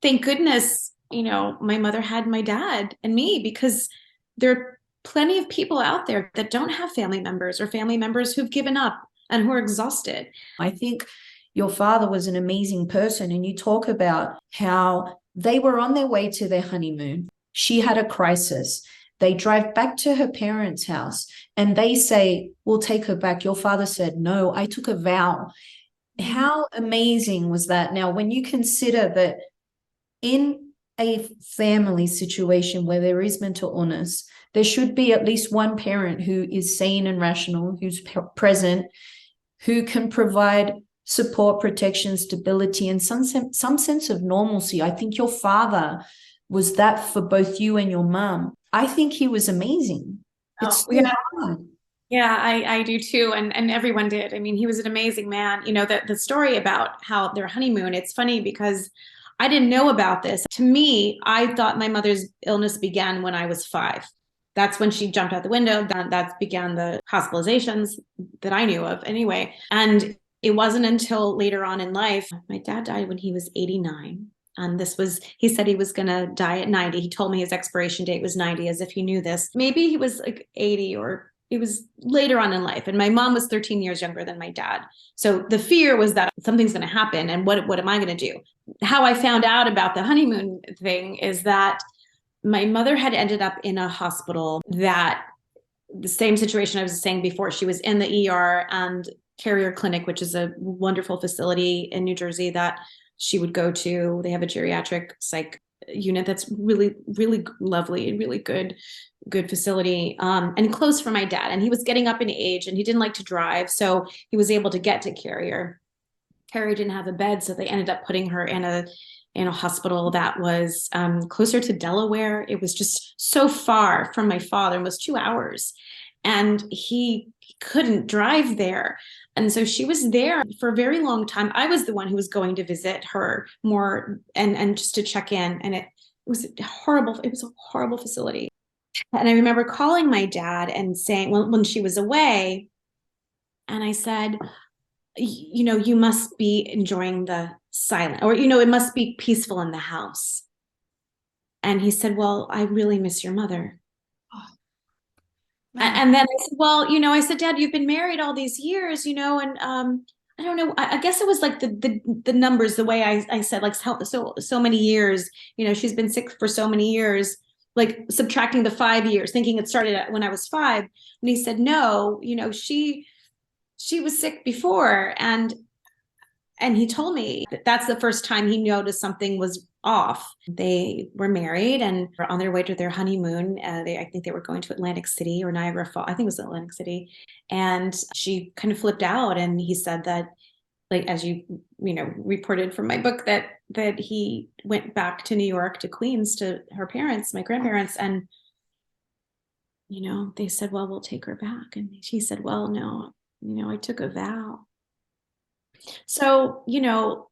thank goodness, my mother had my dad and me, because there are plenty of people out there that don't have family members, or family members who've given up and who are exhausted. I think your father was an amazing person, and you talk about how they were on their way to their honeymoon. She had a crisis. They drive back to her parents' house and they say, "We'll take her back." Your father said, "No, I took a vow." How amazing was that? Now, when you consider that in a family situation where there is mental illness, there should be at least one parent who is sane and rational, who's present, who can provide support, protection, stability, and some sense of normalcy. I think your father was that for both you and your mom. I think he was amazing. It's Oh, so yeah. hard. Yeah, I do too. And everyone did. I mean, he was an amazing man. The story about how their honeymoon, it's funny because I didn't know about this. To me, I thought my mother's illness began when I was 5. That's when she jumped out the window. That began the hospitalizations that I knew of anyway. And it wasn't until later on in life, my dad died when he was 89. And he said he was going to die at 90. He told me his expiration date was 90, as if he knew this. Maybe he was like 80, or it was later on in life. And my mom was 13 years younger than my dad. So the fear was that something's going to happen. And what am I going to do? How I found out about the honeymoon thing is that my mother had ended up in a hospital, that the same situation I was saying before. She was in the ER, and Carrier Clinic, which is a wonderful facility in New Jersey that she would go to. They have a geriatric psych unit that's really, really lovely and really good facility, and close for my dad. And he was getting up in age and he didn't like to drive. So he was able to get to Carrier. Carrier didn't have a bed, so they ended up putting her in a hospital that was closer to Delaware. It was just so far from my father. It was 2 hours, and he couldn't drive there. And so she was there for a very long time. I was the one who was going to visit her more, and just to check in. And it was horrible. It was a horrible facility. And I remember calling my dad and saying, well, when she was away, and I said, you must be enjoying the silence, or, it must be peaceful in the house. And he said, well, I really miss your mother. And then I said, well, I said, Dad, you've been married all these years, and I don't know. I guess it was like the numbers, the way I said, like, so many years, she's been sick for so many years, like subtracting the 5 years, thinking it started when I was 5. And he said, no, she was sick before. And he told me that that's the first time he noticed something was off. They were married and were on their way to their honeymoon. I think they were going to Atlantic City or Niagara Falls. I think it was Atlantic City. And she kind of flipped out. And he said that, like, as you reported from my book, that he went back to New York, to Queens, to her parents, my grandparents. And, they said, well, we'll take her back. And she said, well, no, I took a vow. So,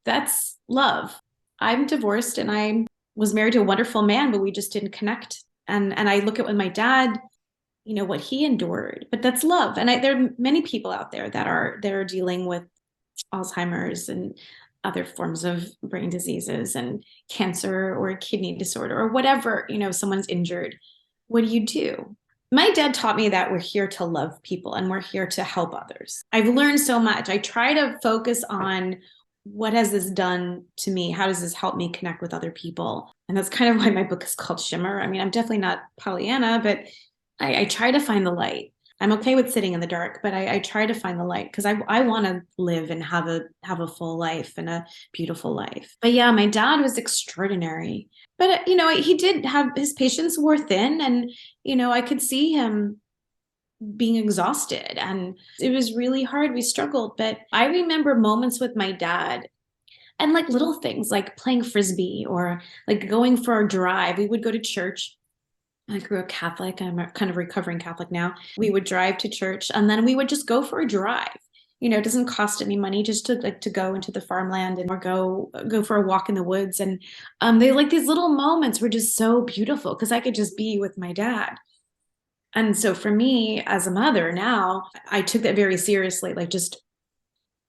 that's love. I'm divorced and I was married to a wonderful man, but we just didn't connect. And I look at when my dad, what he endured, but that's love. And there are many people out there that are dealing with Alzheimer's and other forms of brain diseases and cancer or a kidney disorder or whatever, someone's injured. What do you do? My dad taught me that we're here to love people and we're here to help others. I've learned so much. I try to focus on, what has this done to me? How does this help me connect with other people? And that's kind of why my book is called Shimmer. I mean, I'm definitely not Pollyanna, but I try to find the light. I'm okay with sitting in the dark, but I try to find the light, because I want to live and have a full life and a beautiful life. But yeah, my dad was extraordinary. But, he did have, his patience wore thin, and, I could see him being exhausted, and it was really hard. We struggled. But I remember moments with my dad, and like little things like playing Frisbee or like going for a drive. We would go to church. I grew up Catholic. I'm a kind of recovering Catholic now. We would drive to church, and then we would just go for a drive. It doesn't cost any money, just to go into the farmland or go for a walk in the woods. And they, like, these little moments were just so beautiful, because I could just be with my dad. And so for me as a mother now, I took that very seriously, like just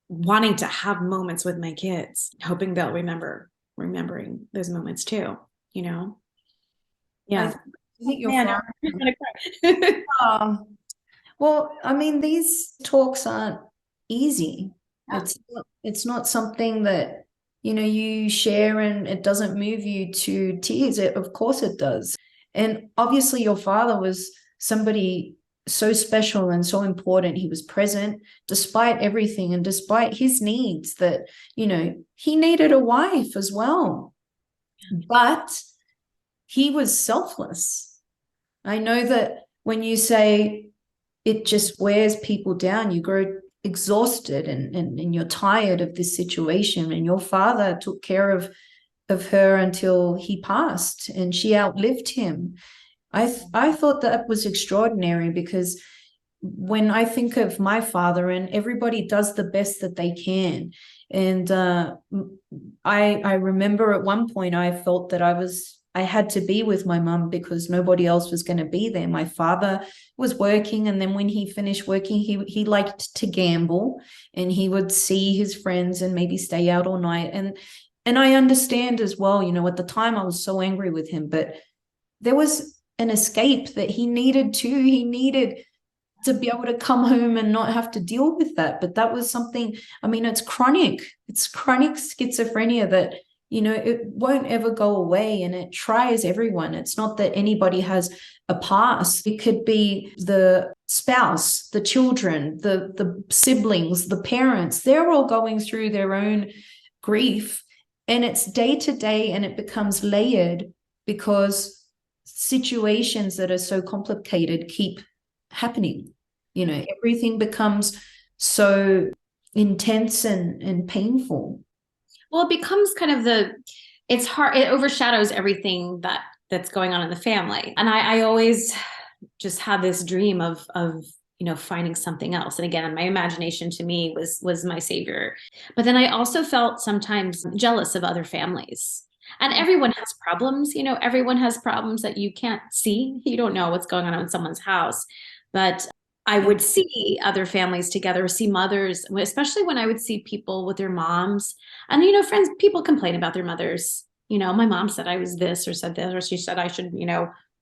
wanting to have moments with my kids, hoping they'll remember remembering those moments too, you know? I Yeah. think your Man, father. I'm gonna cry. Well, I mean, these talks aren't easy. Yeah. It's not something that, you share and it doesn't move you to tears. Of course it does. And obviously your father was somebody so special and so important. He was present despite everything and despite his needs that, he needed a wife as well. But he was selfless. I know that when you say it just wears people down, you grow exhausted and you're tired of this situation. And your father took care of her until he passed and she outlived him. I thought that was extraordinary because when I think of my father, and everybody does the best that they can. And I remember at one point I felt that I had to be with my mum because nobody else was going to be there. My father was working, and then when he finished working, he liked to gamble, and he would see his friends and maybe stay out all night. And I understand as well, at the time I was so angry with him, but there was an escape that he needed too. He needed to be able to come home and not have to deal with that. But that was something, I mean, it's chronic schizophrenia that, it won't ever go away, and it tries everyone. It's not that anybody has a past. It could be the spouse, the children, the siblings, the parents. They're all going through their own grief, and it's day to day, and it becomes layered because situations that are so complicated keep happening. Everything becomes so intense and painful. Well, it becomes kind of it's hard, it overshadows everything that's going on in the family. And I always just had this dream of finding something else. And again, my imagination to me was my savior. But then I also felt sometimes jealous of other families. And everyone has problems, everyone has problems that you can't see. You don't know what's going on in someone's house. But I would see other families together, see mothers, especially when I would see people with their moms. And, friends, people complain about their mothers. My mom said I was this or said this, or she said I should,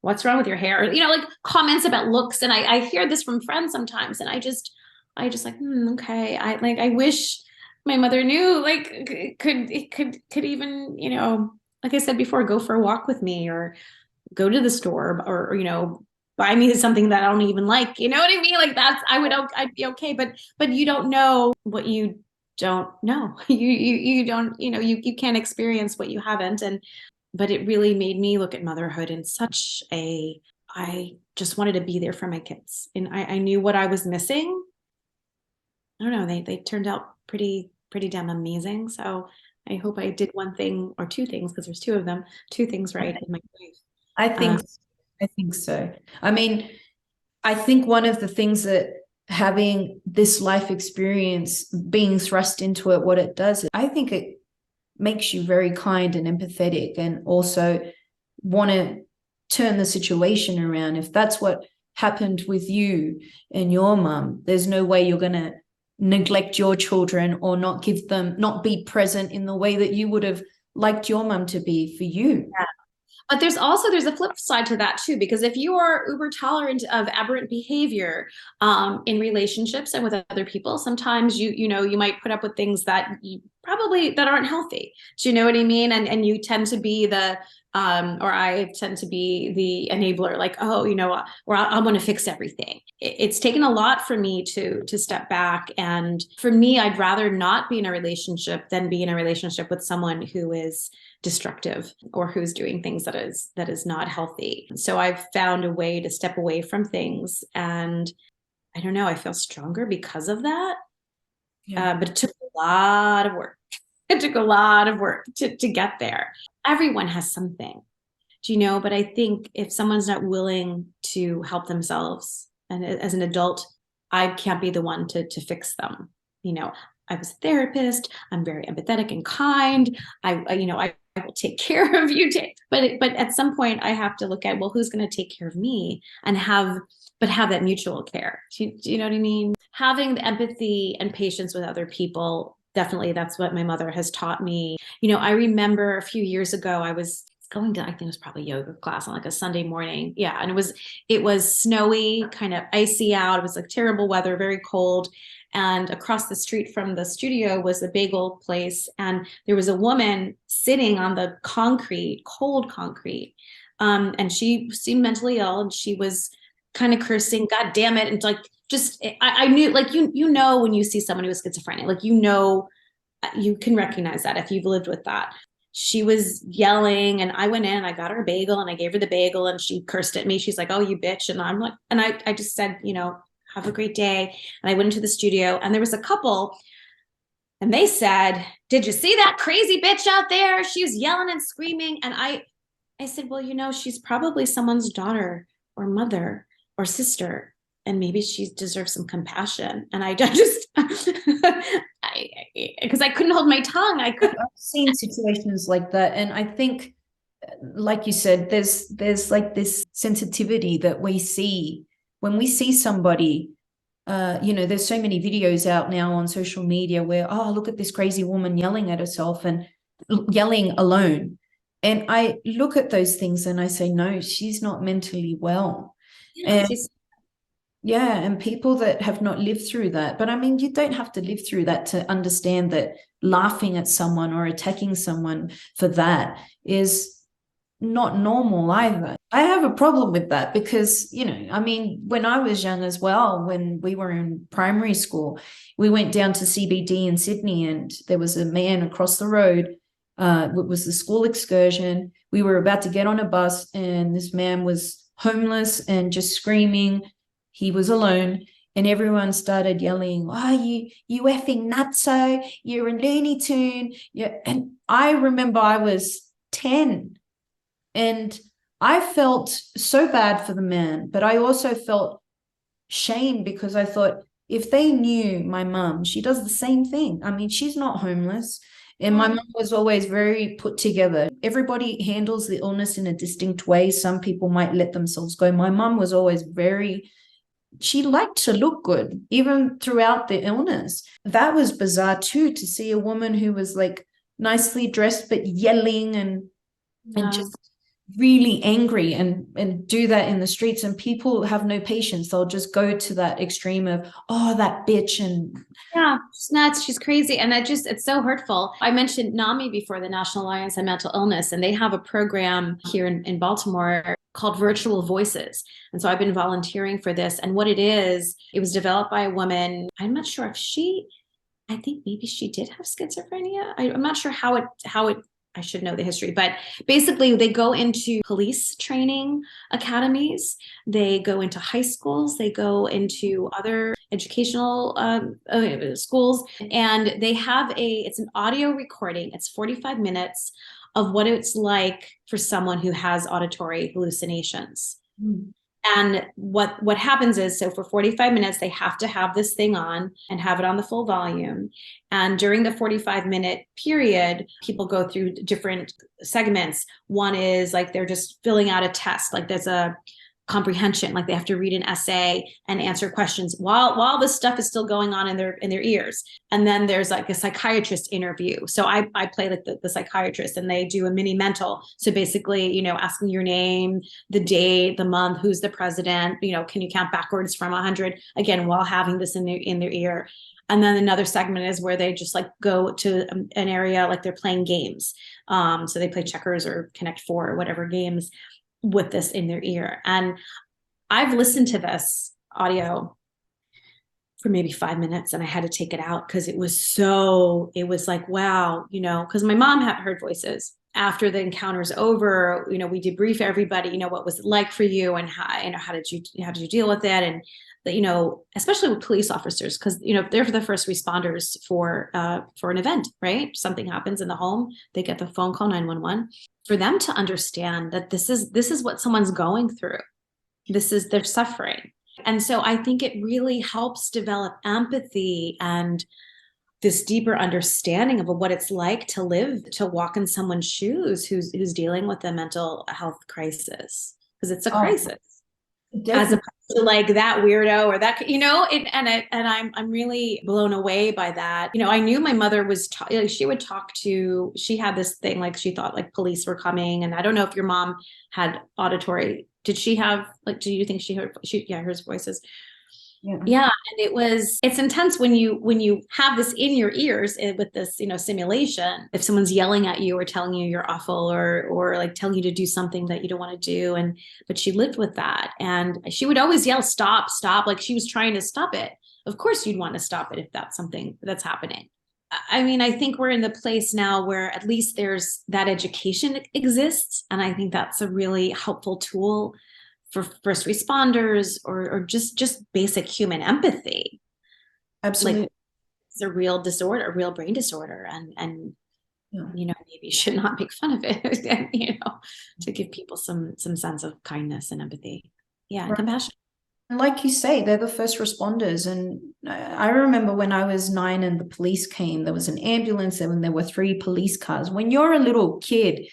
what's wrong with your hair? Like comments about looks. And I hear this from friends sometimes. And I just like, okay. I wish my mother knew, like, could even, like I said before, go for a walk with me or go to the store or buy me something that I don't even like. You know what I mean? Like I'd be okay. But you don't know what you don't know. You don't, you can't experience what you haven't. But it really made me look at motherhood in I just wanted to be there for my kids. And I knew what I was missing. I don't know, they turned out pretty damn amazing. So I hope I did one thing or two things, because there's two of them, two things right in my life. I think I think so. I mean, I think one of the things that having this life experience, being thrust into it, what it does, I think it makes you very kind and empathetic, and also want to turn the situation around. If that's what happened with you and your mum, there's no way you're going to neglect your children or not be present in the way that you would have liked your mum to be for you. Yeah. But there's a flip side to that too, because if you are uber tolerant of aberrant behavior in relationships and with other people, sometimes you might put up with things that that aren't healthy. Do you know what I mean? And you tend to be or I tend to be the enabler, like, oh, or I want to fix everything. It's taken a lot for me to step back. And for me, I'd rather not be in a relationship than be in a relationship with someone who is destructive or who's doing things that is not healthy. So I've found a way to step away from things, and I don't know, I feel stronger because of that. Yeah. But it took a lot of work. It took a lot of work to get there. Everyone has something, but I think if someone's not willing to help themselves, and as an adult, I can't be the one to fix them. I was a therapist. I'm very empathetic and kind. I will take care of you. But at some point I have to look at, well, who's going to take care of me and have that mutual care. Do you know what I mean? Having the empathy and patience with other people definitely that's what my mother has taught me. I remember a few years ago, I was going to, I think it was probably yoga class on like a Sunday morning. Yeah. And it was snowy, kind of icy out. It was like terrible weather, very cold. And across the street from the studio was a bagel place. And there was a woman sitting on the concrete, cold concrete. And she seemed mentally ill, and she was kind of cursing, God damn it. And like, just, I knew, like, when you see someone who is schizophrenic, like, you can recognize that if you've lived with that. She was yelling, and I went in and I got her a bagel and I gave her the bagel, and she cursed at me. She's like, "Oh, you bitch." And I'm like, and I just said, have a great day. And I went into the studio, and there was a couple, and they said, "Did you see that crazy bitch out there? She was yelling and screaming." And I said, "Well, she's probably someone's daughter or mother or sister, and maybe she deserves some compassion." And I just, because I couldn't hold my tongue. I couldn't. I've seen situations like that. And I think, like you said, there's like this sensitivity that we see when we see somebody. There's so many videos out now on social media where, oh, look at this crazy woman yelling at herself and yelling alone. And I look at those things and I say, no, she's not mentally well. Yeah, And people that have not lived through that. But I mean, you don't have to live through that to understand that laughing at someone or attacking someone for that is not normal either. I have a problem with that because, when I was young as well, when we were in primary school, we went down to CBD in Sydney, and there was a man across the road. It was the school excursion. We were about to get on a bus, and this man was homeless and just screaming. He was alone, and everyone started yelling, "Oh, you effing nutso, you're a Looney Tune." Yeah. And I remember I was 10, and I felt so bad for the man, but I also felt shame because I thought, if they knew my mum, she does the same thing. I mean, she's not homeless. And my mum was always very put together. Everybody handles the illness in a distinct way. Some people might let themselves go. My mum was always she liked to look good, even throughout the illness. That was bizarre too, to see a woman who was like nicely dressed, but yelling and just really angry and do that in the streets. And people have no patience. They'll just go to that extreme of, oh, that bitch. And yeah, she's nuts. She's crazy. And it's so hurtful. I mentioned NAMI before, the National Alliance on Mental Illness, and they have a program here in Baltimore called Virtual Voices. And so I've been volunteering for this. And what it was developed by a woman. I'm not sure if I think maybe she did have schizophrenia. I'm not sure how it, I should know the history, but basically they go into police training academies, they go into high schools, they go into other educational schools, and they have it's an audio recording. It's 45 minutes of what it's like for someone who has auditory hallucinations. Mm. And what happens is, so for 45 minutes, they have to have this thing on and have it on the full volume. And during the 45-minute period, people go through different segments. One is like they're just filling out a test, like there's a comprehension, like they have to read an essay and answer questions while this stuff is still going on in their ears. And then there's like a psychiatrist interview. So I play like the psychiatrist, and they do a mini mental. So basically, asking your name, the date, the month, who's the president, can you count backwards from 100, again, while having this in their ear. And then another segment is where they just like go to an area like they're playing games. So they play checkers or Connect Four or whatever games with this in their ear. And I've listened to this audio for maybe 5 minutes, and I had to take it out because it was like, wow, because my mom had heard voices. After the encounter's over, we debrief everybody, what was it like for you, and how did you deal with it? And especially with police officers, because they're the first responders for an event, right? Something happens in the home, they get the phone call 911. For them to understand that this is what someone's going through, this is their suffering. And so I think it really helps develop empathy and this deeper understanding of what it's like to walk in someone's shoes who's dealing with a mental health crisis, because it's a crisis. as Definitely. opposed to like that weirdo or that, I'm really blown away by that. I knew my mother was like, she would talk to, she had this thing like she thought like police were coming, and I don't know if your mom had auditory. Did she have like? Do you think she heard? Yeah, hears voices. Yeah. Yeah, and it's intense when you have this in your ears with this, simulation. If someone's yelling at you or telling you you're awful or like telling you to do something that you don't want to do, and but she lived with that, and she would always yell, "Stop, stop!" Like she was trying to stop it. Of course, you'd want to stop it if that's something that's happening. I mean, I think we're in the place now where at least there's that education exists, and I think that's a really helpful tool for first responders or just basic human empathy. Like Absolutely. it's a real disorder, a real brain disorder, and Yeah. maybe you should not make fun of it, and to give people some sense of kindness and empathy. Yeah, and Right. compassion. And like you say, they're the first responders. And I remember when I was 9 and the police came, there was an ambulance and there were 3 police cars. When you're a little kid,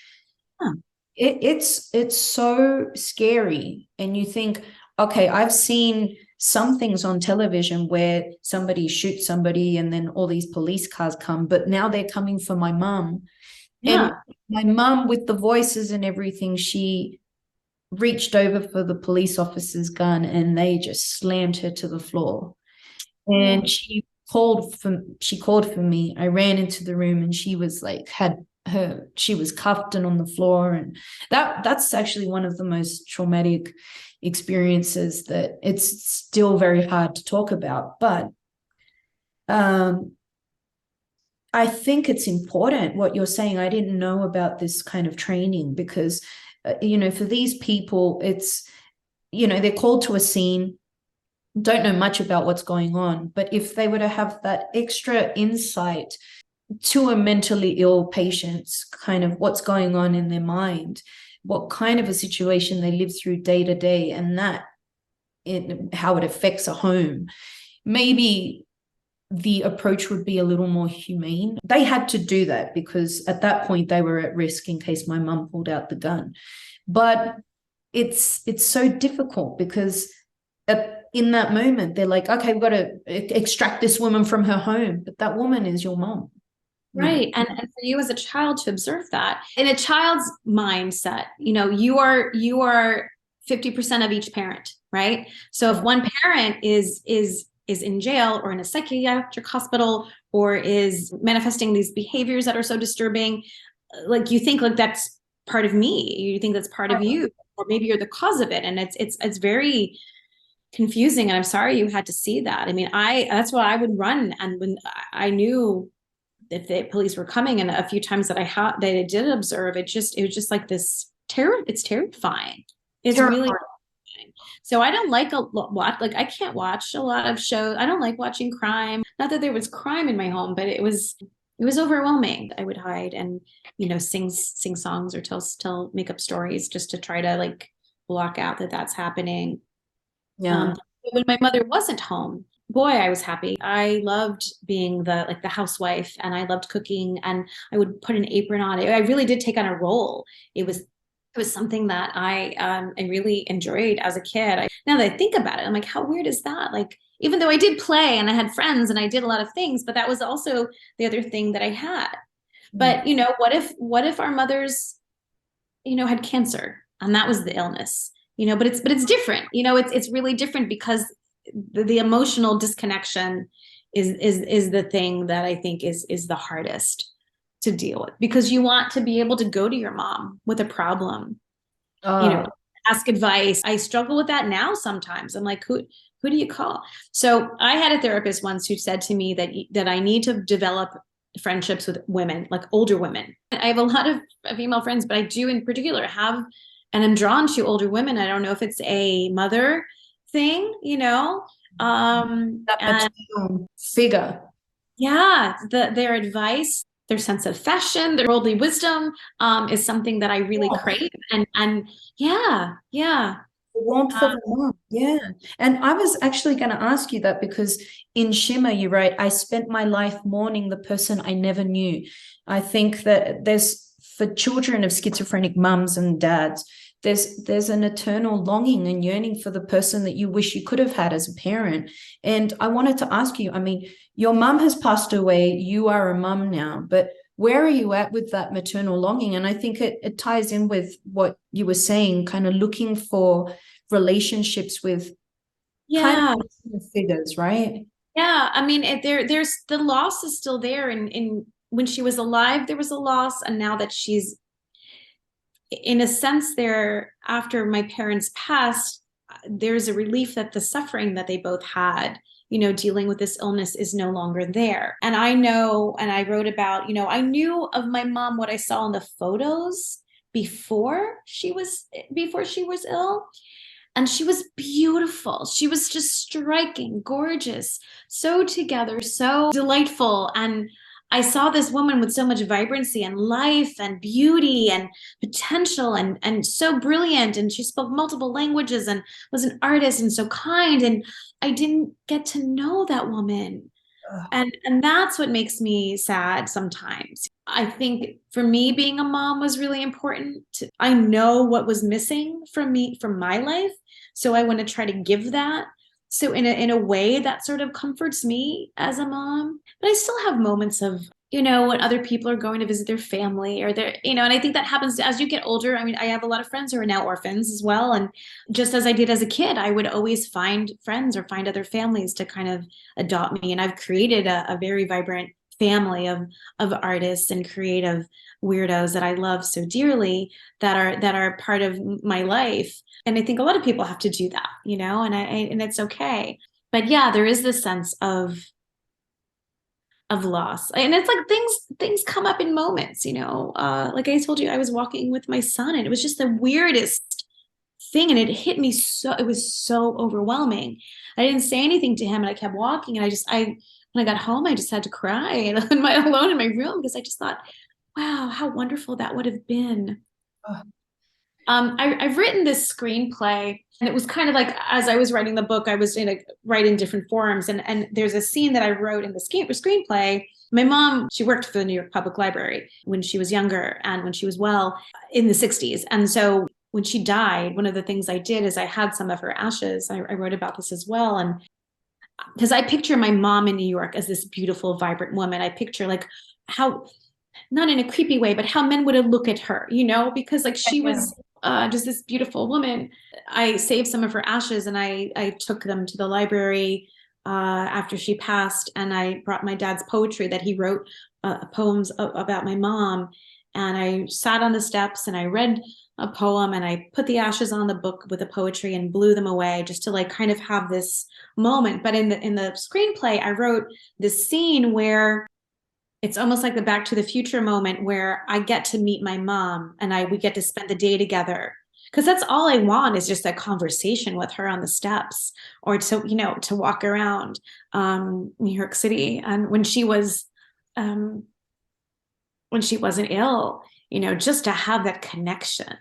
Huh. it's so scary. And you think, okay, I've seen some things on television where somebody shoots somebody and then all these police cars come, but now they're coming for my mum. And Yeah. my mum, with the voices and everything, she reached over for the police officer's gun and they just slammed her to the floor. Yeah. And she called for me. I ran into the room and she was like she was cuffed and on the floor. And that's actually one of the most traumatic experiences that it's still very hard to talk about. But I think it's important what you're saying. I didn't know about this kind of training because, for these people, it's, they're called to a scene, don't know much about what's going on. But if they were to have that extra insight to a mentally ill patient's kind of what's going on in their mind, what kind of a situation they live through day to day, and how it affects a home, maybe the approach would be a little more humane. They had to do that because at that point they were at risk in case my mum pulled out the gun. But it's so difficult because in that moment they're like, okay, we've got to extract this woman from her home, but that woman is your mum. Right. And for you as a child to observe that in a child's mindset, you are 50% of each parent, right? So if one parent is in jail or in a psychiatric hospital or is manifesting these behaviors that are so disturbing, like you think like that's part of me, you think that's part of you, or maybe you're the cause of it. And it's very confusing. And I'm sorry you had to see that. I mean, that's why I would run. And when I knew if the police were coming, and a few times that I did observe, it was just like this terror. It's terrifying. It's really terrifying. So I don't like I can't watch a lot of shows. I don't like watching crime. Not that there was crime in my home, but it was overwhelming. I would hide and sing songs or make up stories just to try to like block out that that's happening. Yeah. When my mother wasn't home, boy, I was happy. I loved being the housewife, and I loved cooking, and I would put an apron on. I really did take on a role. It was something that I really enjoyed as a kid. Now that I think about it, I'm like, how weird is that? Like, even though I did play and I had friends and I did a lot of things, but that was also the other thing that I had. But what if our mothers, had cancer and that was the illness? But it's different. It's really different because the emotional disconnection is the thing that I think is the hardest to deal with, because you want to be able to go to your mom with a problem, you know, Oh, ask advice. I struggle with that now sometimes. I'm like, who do you call? So I had a therapist once who said to me that I need to develop friendships with women, like older women. I have a lot of female friends, but I do in particular have, and I'm drawn to older women. I don't know if it's a mother thing, that and maternal figure. yeah, their advice, their sense of fashion, their worldly wisdom, is something that I really Yeah. crave. And yeah, yeah. The warmth of a mom. Yeah. And I was actually going to ask you that because in Shimmer, you write, I spent my life mourning the person I never knew. I think that there's for children of schizophrenic mums and dads, there's an eternal longing and yearning for the person that you wish you could have had as a parent. And I wanted to ask you, I mean, your mum has passed away, you are a mum now, but where are you at with that maternal longing? And I think it ties in with what you were saying, kind of looking for relationships with kind of figures, right? Yeah, I mean, there's the loss is still there. In when she was alive, there was a loss, and now that she's, in a sense, there after my parents passed, there's a relief that the suffering that they both had, dealing with this illness is no longer there. And I know, and I wrote about, I knew of my mom what I saw in the photos before she was ill. And she was beautiful. She was just striking, gorgeous, so together, so delightful. And I saw this woman with so much vibrancy and life and beauty and potential and so brilliant. And she spoke multiple languages and was an artist and so kind. And I didn't get to know that woman. And that's what makes me sad sometimes. I think for me, being a mom was really important. I know what was missing from my life. So I want to try to give that. So in a way that sort of comforts me as a mom. But I still have moments of, when other people are going to visit their family or and I think that happens as you get older. I mean, I have a lot of friends who are now orphans as well. And just as I did as a kid, I would always find friends or find other families to kind of adopt me. And I've created a very vibrant family of artists and creative weirdos that I love so dearly that are part of my life. And I think a lot of people have to do that, and it's okay. But yeah, there is this sense of loss. And it's like things come up in moments, like I told you, I was walking with my son and it was just the weirdest thing. And it hit me it was so overwhelming. I didn't say anything to him and I kept walking. And when I got home, I just had to cry alone in my room because I just thought, wow, how wonderful that would have been. I've written this screenplay, and it was kind of like as I was writing the book, I was writing different forums, and there's a scene that I wrote in the screenplay. My mom, she worked for the New York Public Library when she was younger and when she was well in the 60s. And so when she died, one of the things I did is I had some of her ashes. I wrote about this as well. And because I picture my mom in New York as this beautiful, vibrant woman. I picture like how, not in a creepy way, but how men would look at her, because like she was just this beautiful woman. I saved some of her ashes and I took them to the library after she passed, and I brought my dad's poetry that he wrote, poems about my mom. And I sat on the steps and I read a poem and I put the ashes on the book with the poetry and blew them away just to like kind of have this moment. But in the screenplay, I wrote this scene where it's almost like the Back to the Future moment where I get to meet my mom and we get to spend the day together. Because that's all I want is just a conversation with her on the steps, or to walk around New York City. And when she wasn't ill, just to have that connection.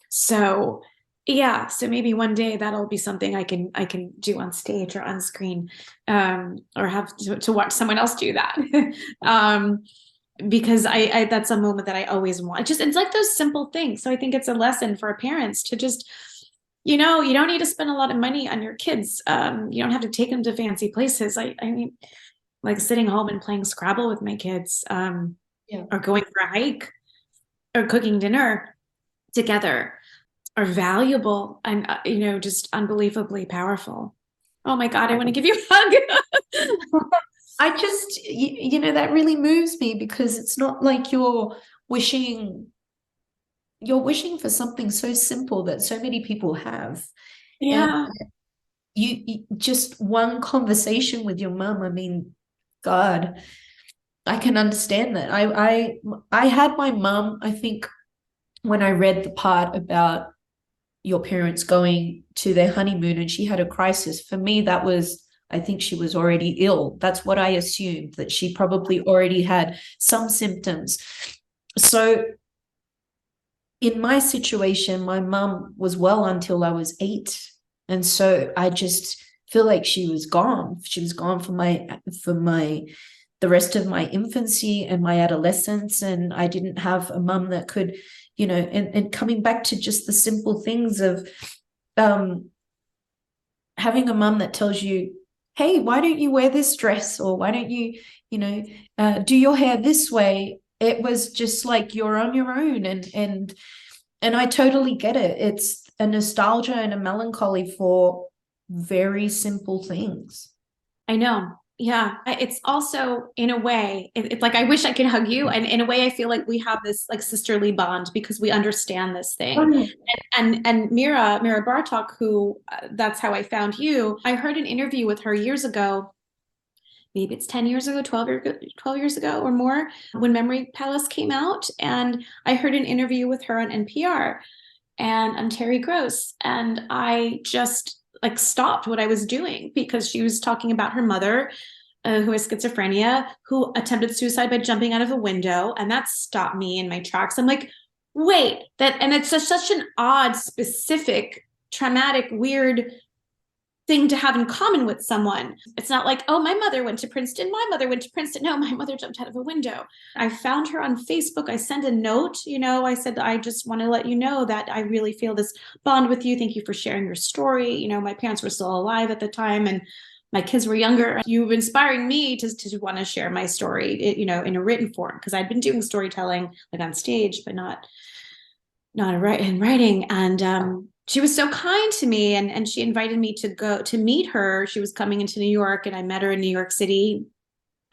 So yeah, so maybe one day that'll be something I can do on stage or on screen, or have to watch someone else do that. Because I that's a moment that I always want. It's like those simple things. So I think it's a lesson for parents to just, you don't need to spend a lot of money on your kids. You don't have to take them to fancy places. I mean, like sitting home and playing Scrabble with my kids, or going for a hike, or cooking dinner together are valuable and, just unbelievably powerful. Oh my God, I want to give you a hug. I just, that really moves me because it's not like you're wishing for something so simple that so many people have. Yeah. And you just one conversation with your mom. I mean, God, I can understand that. I had my mom, I think, when I read the part about your parents going to their honeymoon and she had a crisis. For me, that was, I think she was already ill. That's what I assumed, that she probably already had some symptoms. So in my situation, my mum was well until I was 8. And so I just feel like she was gone. She was gone for my the rest of my infancy and my adolescence. And I didn't have a mum that could, and coming back to just the simple things of having a mum that tells you, hey, why don't you wear this dress? Or why don't you, do your hair this way? It was just like, you're on your own. And I totally get it. It's a nostalgia and a melancholy for very simple things. I know. Yeah. It's also in a way, it's like I wish I could hug you. And in a way, I feel like we have this like sisterly bond because we understand this thing. Oh, And Mira Bartok, who that's how I found you. I heard an interview with her years ago. Maybe it's 10 years ago, 12 years ago or more, when Memory Palace came out. And I heard an interview with her on NPR, and I'm Terry Gross. And I just like stopped what I was doing because she was talking about her mother, who has schizophrenia, who attempted suicide by jumping out of a window. And that stopped me in my tracks. I'm like, wait, and it's such an odd, specific, traumatic, weird thing to have in common with someone. It's not like, oh, my mother went to Princeton. My mother went to Princeton. No, my mother jumped out of a window. I found her on Facebook. I sent a note, I said, I just want to let you know that I really feel this bond with you. Thank you for sharing your story. My parents were still alive at the time and my kids were younger. You were inspiring me to want to share my story, in a written form, because I'd been doing storytelling like on stage, but not in writing. And she was so kind to me, and she invited me to go to meet her. She was coming into New York, and I met her in New York City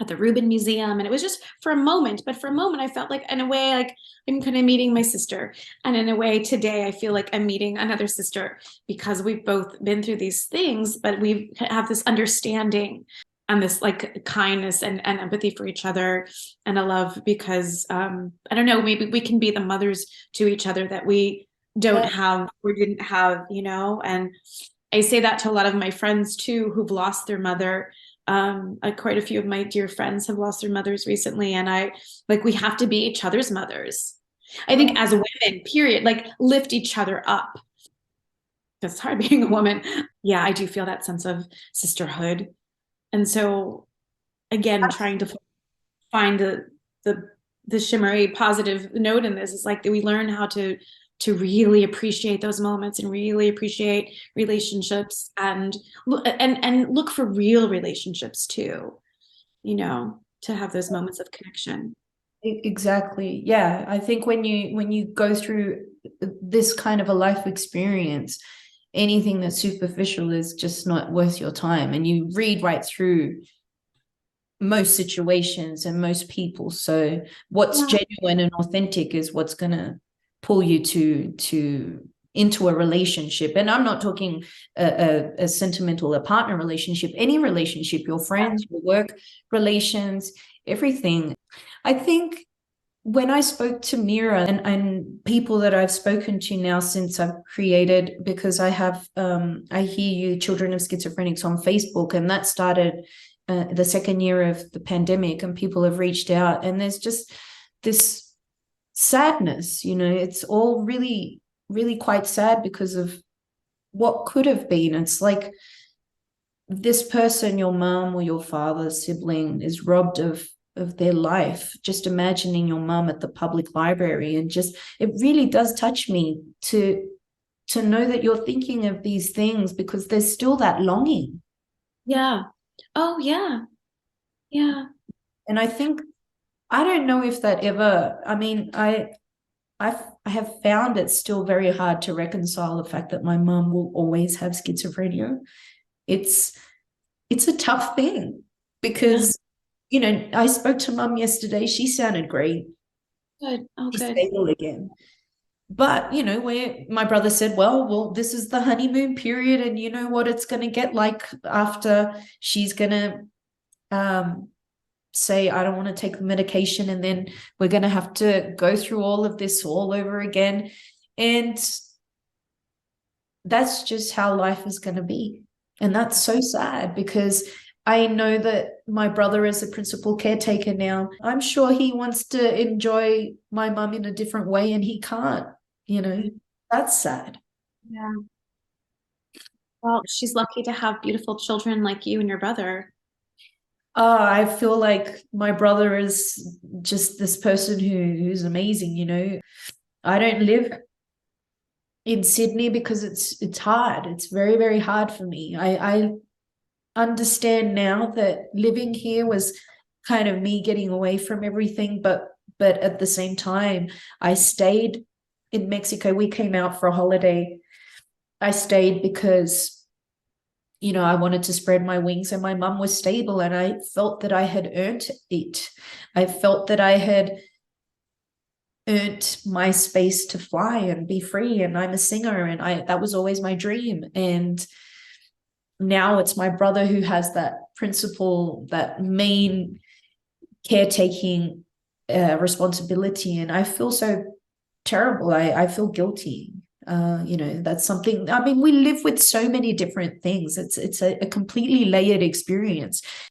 at the Rubin Museum. And it was just for a moment, but for a moment, I felt like, in a way, like I'm kind of meeting my sister. And in a way, today, I feel like I'm meeting another sister because we've both been through these things, but we have this understanding and this like kindness and empathy for each other and a love because I don't know, maybe we can be the mothers to each other that we don't yeah. have or didn't have, and I say that to a lot of my friends too who've lost their mother. Quite a few of my dear friends have lost their mothers recently, and I like we have to be each other's mothers. I think as women, period, like lift each other up. It's hard being a woman. Yeah, I do feel that sense of sisterhood. And so again, trying to find the shimmery positive note in this is like that we learn how to really appreciate those moments and really appreciate relationships and look for real relationships too, to have those moments of connection. Exactly. Yeah. I think when you go through this kind of a life experience, anything that's superficial is just not worth your time. And you read right through most situations and most people. So what's genuine and authentic is what's gonna pull you to into a relationship. And I'm not talking a sentimental, a partner relationship, any relationship, your friends, your work relations, everything. I think when I spoke to Mira and people that I've spoken to now since I've created, because I have, I Hear You Children of Schizophrenics on Facebook, and that started the second year of the pandemic, and people have reached out, and there's just this sadness, it's all really, really quite sad because of what could have been. It's like this person, your mom or your father, sibling, is robbed of their life. Just imagining your mom at the public library, and just it really does touch me to know that you're thinking of these things because there's still that longing. Yeah. Oh yeah. Yeah. And I think, I don't know if that ever, I mean, I have found it still very hard to reconcile the fact that my mom will always have schizophrenia. It's a tough thing because I spoke to mum yesterday. She sounded great. Good. Oh, She's good. stable again. But, where my brother said, well, this is the honeymoon period, and you know what it's going to get like after she's going to say, I don't want to take the medication, and then we're going to have to go through all of this all over again. And that's just how life is going to be. And that's so sad because I know that my brother is a principal caretaker now. I'm sure he wants to enjoy my mum in a different way, and he can't, that's sad. Yeah. Well, she's lucky to have beautiful children like you and your brother. I feel like my brother is just this person who's amazing, you know. I don't live in Sydney because it's hard. It's very, very hard for me. I understand now that living here was kind of me getting away from everything, but at the same time, I stayed in Mexico. We came out for a holiday. I stayed because you know, I wanted to spread my wings, and my mum was stable, and I felt that I had earned it. I felt that I had earned my space to fly and be free. And I'm a singer, and that was always my dream. And now it's my brother who has that principle, that main caretaking responsibility. And I feel so terrible. I feel guilty. You know, that's something, I mean, we live with so many different things. It's a completely layered experience.